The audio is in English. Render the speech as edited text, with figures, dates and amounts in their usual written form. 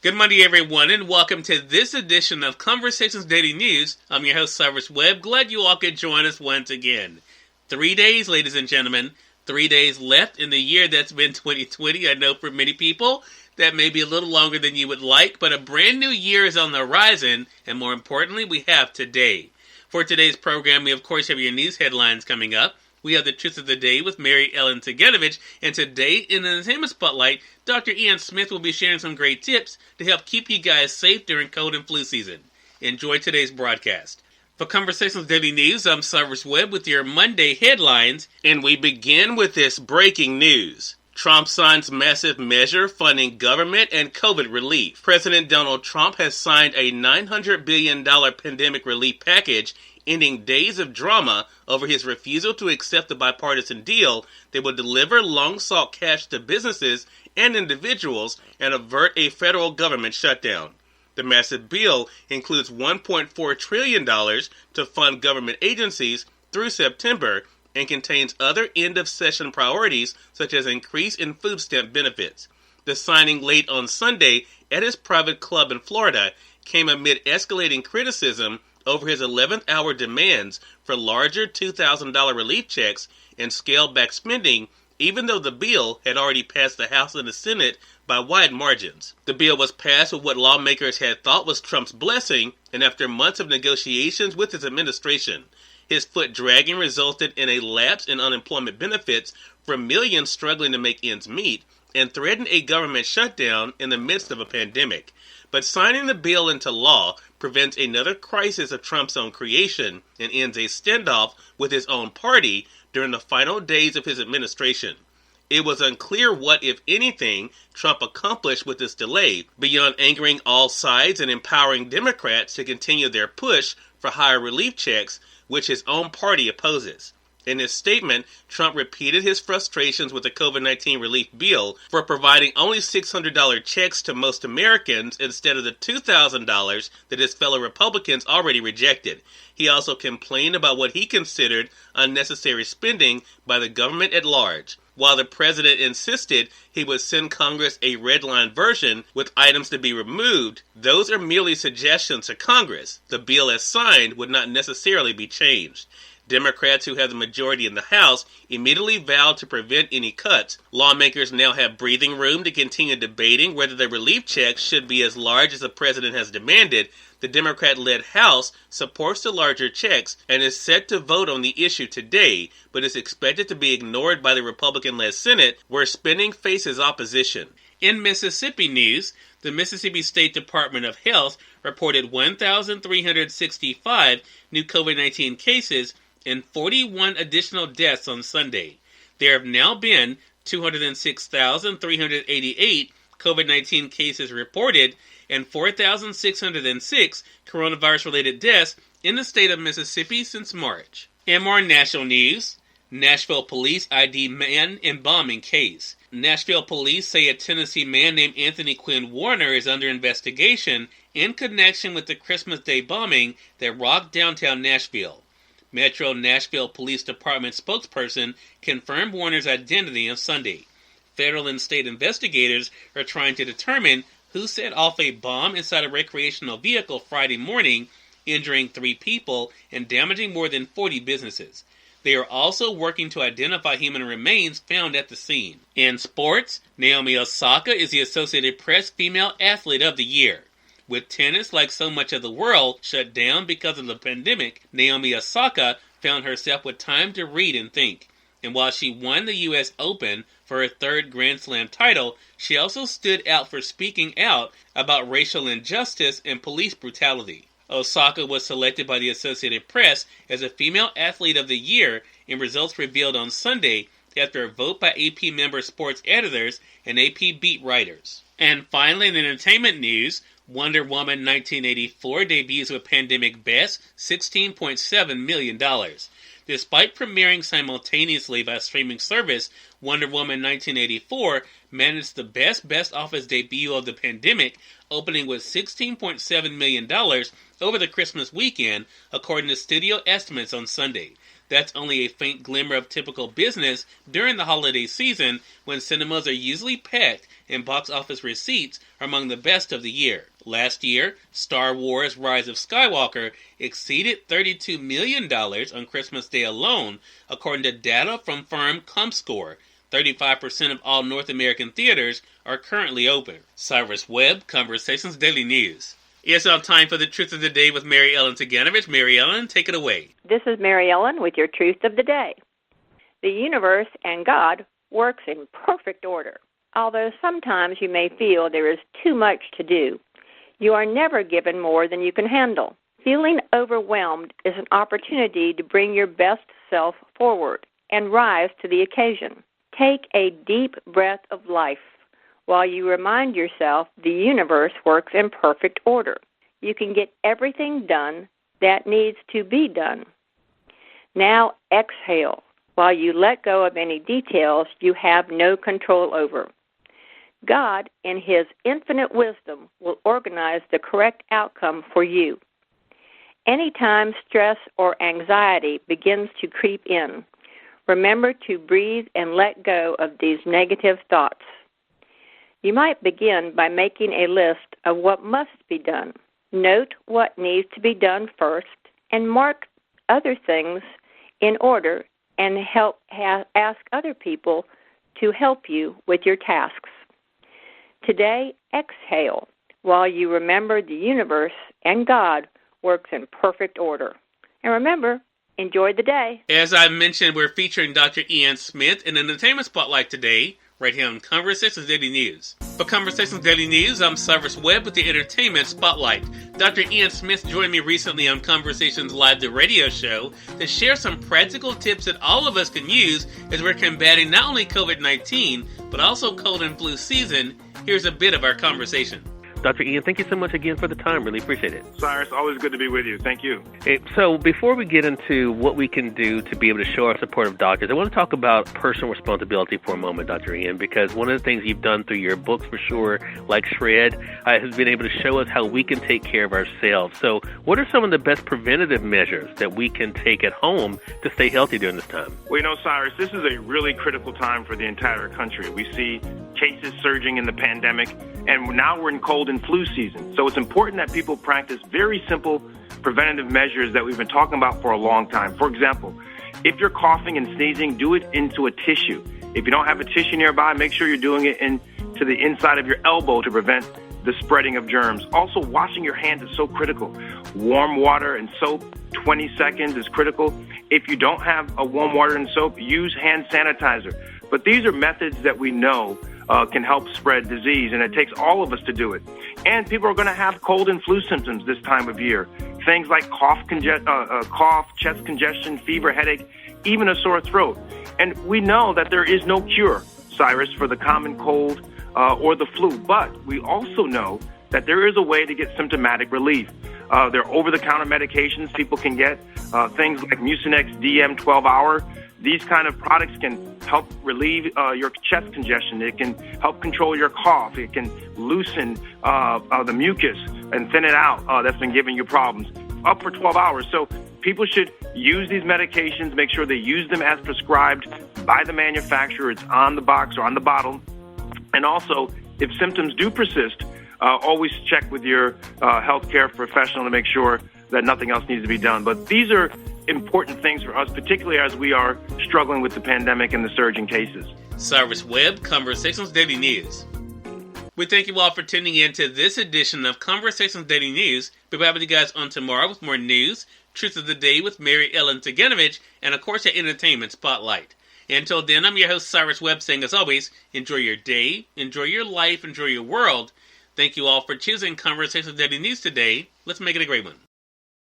Good Monday, everyone, and welcome to this edition of Conversations Daily News. I'm your host, Cyrus Webb. Glad you all could join us once again. 3 days, ladies and gentlemen. 3 days left in the year that's been 2020. I know for many people that may be a little longer than you would like, but a brand new year is on the horizon, and more importantly, we have today. For today's program, we of course have your news headlines coming up. We have the Truth of the Day with Mary Ellen Ciganovich, and today in the Entertainment Spotlight, Dr. Ian Smith will be sharing some great tips to help keep you guys safe during cold and flu season. Enjoy today's broadcast. For Conversations Daily News, I'm Cyrus Webb with your Monday headlines, and we begin with this breaking news. Trump signs massive measure funding government and COVID relief. President Donald Trump has signed a $900 billion pandemic relief package, ending days of drama over his refusal to accept the bipartisan deal that would deliver long-sought cash to businesses and individuals and avert a federal government shutdown. The massive bill includes $1.4 trillion to fund government agencies through September and contains other end-of-session priorities such as increase in food stamp benefits. The signing late on Sunday at his private club in Florida came amid escalating criticism over his 11th-hour demands for larger $2,000 relief checks and scaled-back spending, even though the bill had already passed the House and the Senate by wide margins. The bill was passed with what lawmakers had thought was Trump's blessing, and after months of negotiations with his administration, his foot dragging resulted in a lapse in unemployment benefits for millions struggling to make ends meet, and threatened a government shutdown in the midst of a pandemic. But signing the bill into law prevents another crisis of Trump's own creation and ends a standoff with his own party during the final days of his administration. It was unclear what, if anything, Trump accomplished with this delay, beyond angering all sides and empowering Democrats to continue their push for higher relief checks, which his own party opposes. In his statement, Trump repeated his frustrations with the COVID-19 relief bill for providing only $600 checks to most Americans instead of the $2,000 that his fellow Republicans already rejected. He also complained about what he considered unnecessary spending by the government at large. While the president insisted he would send Congress a red line version with items to be removed, those are merely suggestions to Congress. The bill as signed would not necessarily be changed. Democrats who have the majority in the House immediately vowed to prevent any cuts. Lawmakers now have breathing room to continue debating whether the relief checks should be as large as the president has demanded. The Democrat-led House supports the larger checks and is set to vote on the issue today, but is expected to be ignored by the Republican-led Senate, where spending faces opposition. In Mississippi news, the Mississippi State Department of Health reported 1,365 new COVID-19 cases and 41 additional deaths on Sunday. There have now been 206,388 COVID-19 cases reported and 4,606 coronavirus-related deaths in the state of Mississippi since March. In more national news, Nashville police ID man in bombing case. Nashville police say a Tennessee man named Anthony Quinn Warner is under investigation in connection with the Christmas Day bombing that rocked downtown Nashville. Metro Nashville Police Department spokesperson confirmed Warner's identity on Sunday. Federal and state investigators are trying to determine who set off a bomb inside a recreational vehicle Friday morning, injuring 3 people and damaging more than 40 businesses. They are also working to identify human remains found at the scene. In sports, Naomi Osaka is the Associated Press Female Athlete of the Year. With tennis, like so much of the world, shut down because of the pandemic, Naomi Osaka found herself with time to read and think. And while she won the U.S. Open for her 3rd Grand Slam title, she also stood out for speaking out about racial injustice and police brutality. Osaka was selected by the Associated Press as a Female Athlete of the Year, and results revealed on Sunday after a vote by AP member sports editors and AP beat writers. And finally, in entertainment news, Wonder Woman 1984 debuts with pandemic best $16.7 million. Despite premiering simultaneously via streaming service, Wonder Woman 1984 managed the best office debut of the pandemic, opening with $16.7 million over the Christmas weekend, according to studio estimates on Sunday. That's only a faint glimmer of typical business during the holiday season when cinemas are usually packed and box office receipts are among the best of the year. Last year, Star Wars Rise of Skywalker exceeded $32 million on Christmas Day alone, according to data from firm ComScore. 35% of all North American theaters are currently open. Cyrus Webb, Conversations Daily News. It's now time for the Truth of the Day with Mary Ellen Ciganovich. Mary Ellen, take it away. This is Mary Ellen with your Truth of the Day. The universe and God works in perfect order. Although sometimes you may feel there is too much to do, you are never given more than you can handle. Feeling overwhelmed is an opportunity to bring your best self forward and rise to the occasion. Take a deep breath of life while you remind yourself the universe works in perfect order. You can get everything done that needs to be done. Now exhale while you let go of any details you have no control over. God, in His infinite wisdom, will organize the correct outcome for you. Anytime stress or anxiety begins to creep in, remember to breathe and let go of these negative thoughts. You might begin by making a list of what must be done. Note what needs to be done first and mark other things in order and ask other people to help you with your tasks. Today, exhale while you remember the universe and God works in perfect order. And remember, enjoy the day. As I mentioned, we're featuring Dr. Ian Smith in the Entertainment Spotlight today, right here on Conversations Daily News. For Conversations Daily News, I'm Cyrus Webb with the Entertainment Spotlight. Dr. Ian Smith joined me recently on Conversations Live, the radio show, to share some practical tips that all of us can use as we're combating not only COVID-19, but also cold and flu season. Here's a bit of our conversation. Dr. Ian, thank you so much again for the time. Really appreciate it. Cyrus, always good to be with you. Thank you. So before we get into what we can do to be able to show our support of doctors, I want to talk about personal responsibility for a moment, Dr. Ian, because one of the things you've done through your books for sure, like Shred, has been able to show us how we can take care of ourselves. So what are some of the best preventative measures that we can take at home to stay healthy during this time? Well, Cyrus, this is a really critical time for the entire country. We see cases surging in the pandemic, and now we're in cold and flu season. So it's important that people practice very simple preventative measures that we've been talking about for a long time. For example, if you're coughing and sneezing, do it into a tissue. If you don't have a tissue nearby, make sure you're doing it into the inside of your elbow to prevent the spreading of germs. Also, washing your hands is so critical. Warm water and soap, 20 seconds is critical. If you don't have a warm water and soap, use hand sanitizer. But these are methods that we know can help spread disease, and it takes all of us to do it. And people are going to have cold and flu symptoms this time of year. Things like cough, chest congestion, fever, headache, even a sore throat. And we know that there is no cure, Cyrus, for the common cold or the flu. But we also know that there is a way to get symptomatic relief. There are over-the-counter medications people can get, things like Mucinex DM 12-hour. These kind of products can help relieve your chest congestion. It can help control your cough. It can loosen the mucus and thin it out that's been giving you problems. Up for 12 hours. So people should use these medications, make sure they use them as prescribed by the manufacturer. It's on the box or on the bottle. And also, if symptoms do persist, always check with your healthcare professional to make sure that nothing else needs to be done. But these are important things for us, particularly as we are struggling with the pandemic and the surging cases. Cyrus Webb, Conversations Daily News. We thank you all for tuning in to this edition of Conversations Daily News. We'll be back with you guys on tomorrow with more news, Truth of the Day with Mary Ellen Ciganovich, and of course, your Entertainment Spotlight. Until then, I'm your host, Cyrus Webb, saying as always, enjoy your day, enjoy your life, enjoy your world. Thank you all for choosing Conversations Daily News today. Let's make it a great one.